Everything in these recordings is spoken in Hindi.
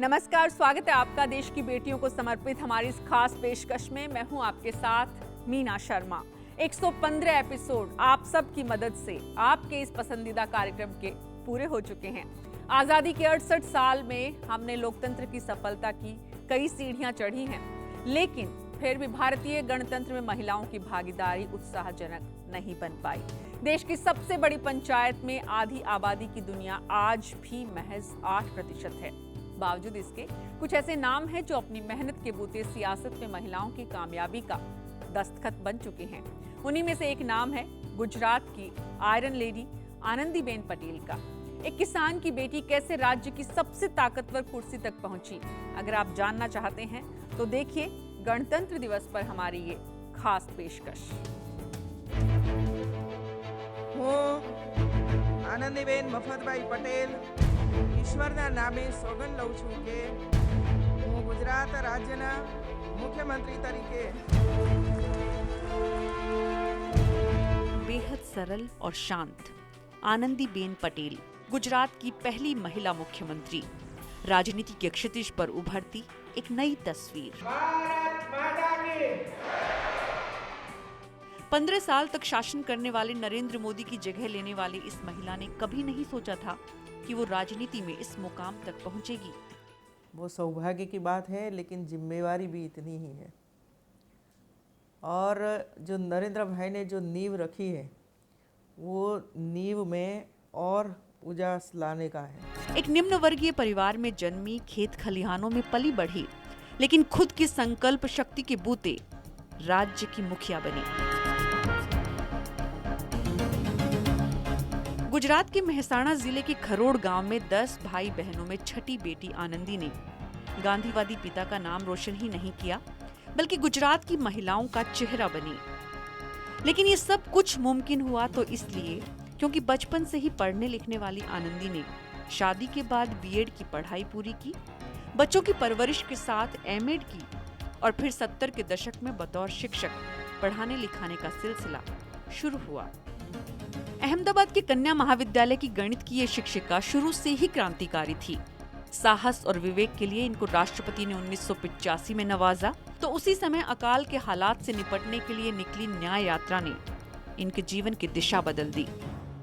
नमस्कार, स्वागत है आपका देश की बेटियों को समर्पित हमारी इस खास पेशकश में। मैं हूं आपके साथ मीना शर्मा। 115 एपिसोड आप सब की मदद से आपके इस पसंदीदा कार्यक्रम के पूरे हो चुके हैं। आजादी के 68 साल में हमने लोकतंत्र की सफलता की कई सीढ़ियां चढ़ी हैं, लेकिन फिर भी भारतीय गणतंत्र में महिलाओं की भागीदारी उत्साहजनक नहीं बन पाई। देश की सबसे बड़ी पंचायत में आधी आबादी की दुनिया आज भी महज 8% है। बावजूद इसके कुछ ऐसे नाम हैं जो अपनी मेहनत के बूते सियासत में महिलाओं की कामयाबी का दस्तखत बन चुके हैं। उन्हीं में से एक नाम है गुजरात की आयरन लेडी आनंदीबेन पटेल का। एक किसान की बेटी कैसे राज्य की सबसे ताकतवर कुर्सी तक पहुंची, अगर आप जानना चाहते हैं तो देखिए गणतंत्र दिवस पर हमारी ये खास पेशकश। आनंदीबेन मफतभाई पटेल ईश्वरना नामे सोगन लઉં છું કે હું ગુજરાત રાજ્યના મુખ્યમંત્રી તરીકે बेहद सरल और शांत आनंदीबेन पटेल गुजरात की पहली महिला मुख्यमंत्री। राजनीति के क्षितिज पर उभरती एक नई तस्वीर। 15 साल तक शासन करने वाले नरेंद्र मोदी की जगह लेने वाली इस महिला ने कभी नहीं सोचा था कि वो राजनीति में इस मुकाम तक पहुंचेगी। वो सौभाग्य की बात है, लेकिन जिम्मेवारी भी इतनी ही है। और जो नरेंद्र भाई ने जो नींव रखी है, वो नींव में और उजास लाने का है। एक निम्न वर्गीय परिवार में जन्मी, खेत खलिहानों में पली बढ़ी, लेकिन खुद की संकल्प शक्ति के बूते राज्य की मुखिया बनी। गुजरात के मेहसाणा जिले के खरोड़ गांव में 10 भाई बहनों में छठी बेटी आनंदी ने गांधीवादी पिता का नाम रोशन ही नहीं किया, बल्कि गुजरात की महिलाओं का चेहरा बनी। लेकिन ये सब कुछ मुमकिन हुआ तो इसलिए क्योंकि बचपन से ही पढ़ने लिखने वाली आनंदी ने शादी के बाद बीएड की पढ़ाई पूरी की, बच्चों की परवरिश के साथ एमएड की और फिर 70 के दशक में बतौर शिक्षक पढ़ाने लिखाने का सिलसिला शुरू हुआ। अहमदाबाद के कन्या महाविद्यालय की गणित की ये शिक्षिका शुरू से ही क्रांतिकारी थी। साहस और विवेक के लिए इनको राष्ट्रपति ने 1985 में नवाजा, तो उसी समय अकाल के हालात से निपटने के लिए निकली न्याय यात्रा ने इनके जीवन की दिशा बदल दी।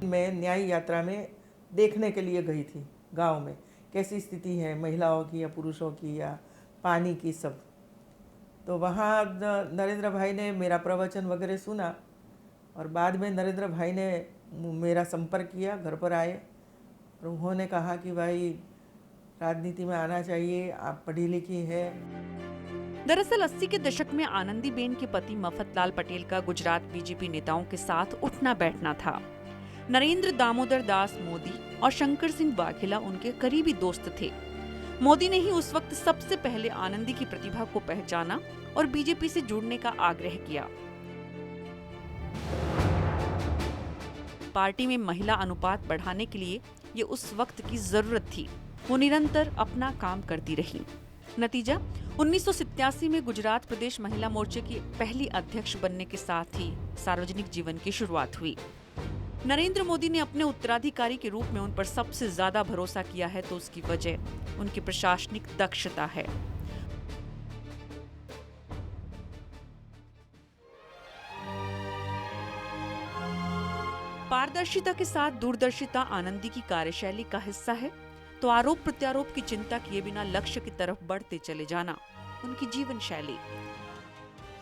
मैं न्याय यात्रा में देखने के लिए गई थी गांव में, कैसी स्थिति है महिलाओं की या पुरुषों की या पानी की, सब। तो वहाँ नरेंद्र भाई ने मेरा प्रवचन वगैरह सुना और बाद में नरेंद्र भाई ने मेरा संपर्क किया, घर पर आए और उन्होंने कहा कि भाई राजनीति में आना चाहिए, आप पढ़ी लिखी है। दरअसल 80 के दशक में आनंदीबेन के पति मफतलाल पटेल का गुजरात बीजेपी नेताओं के साथ उठना बैठना था। नरेंद्र दामोदर दास मोदी और शंकर सिंह वाघेला उनके करीबी दोस्त थे। मोदी ने ही उस वक्त सबसे पहले आनंदी की प्रतिभा को पहचाना और बीजेपी से जुड़ने का आग्रह किया। पार्टी में महिला अनुपात बढ़ाने के लिए ये उस वक्त की जरूरत थी। वो निरंतर अपना काम करती रही। नतीजा 1987 में गुजरात प्रदेश महिला मोर्चे की पहली अध्यक्ष बनने के साथ ही सार्वजनिक जीवन की शुरुआत हुई। नरेंद्र मोदी ने अपने उत्तराधिकारी के रूप में उन पर सबसे ज्यादा भरोसा किया है, तो उसकी वजह उनकी प्रशासनिक दक्षता है। पारदर्शिता के साथ दूरदर्शिता आनंदी की कार्यशैली का हिस्सा है, तो आरोप प्रत्यारोप की चिंता किए बिना लक्ष्य की तरफ बढ़ते चले जाना उनकी जीवन शैली।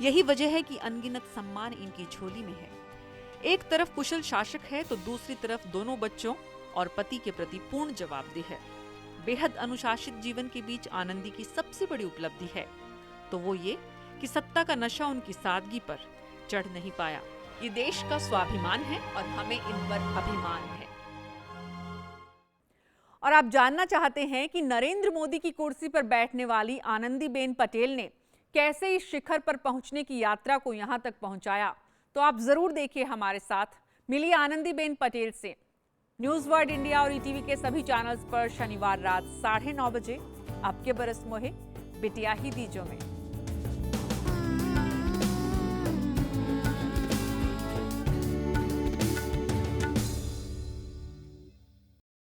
यही वजह है कि अनगिनत सम्मान इनकी झोली में है। एक तरफ कुशल शासक है तो दूसरी तरफ दोनों बच्चों और पति के प्रति पूर्ण जवाबदेह है। बेहद अनुशासित जीवन के बीच आनंदी की सबसे बड़ी उपलब्धि है तो वो ये कि सत्ता का नशा उनकी सादगी पर चढ़ नहीं पाया। ये देश का स्वाभिमान है और हमें इन पर अभिमान है। और आप जानना चाहते हैं कि नरेंद्र मोदी की कुर्सी पर बैठने वाली आनंदीबेन पटेल ने कैसे इस शिखर पर पहुंचने की यात्रा को यहां तक पहुंचाया, तो आप जरूर देखिए हमारे साथ। मिलिए आनंदीबेन पटेल से। न्यूज वर्ल्ड इंडिया और ईटीवी के सभी चैनल्स पर शनिवार रात 9:30 बजे आपके बरस मोहे बिटिया ही दीजो में।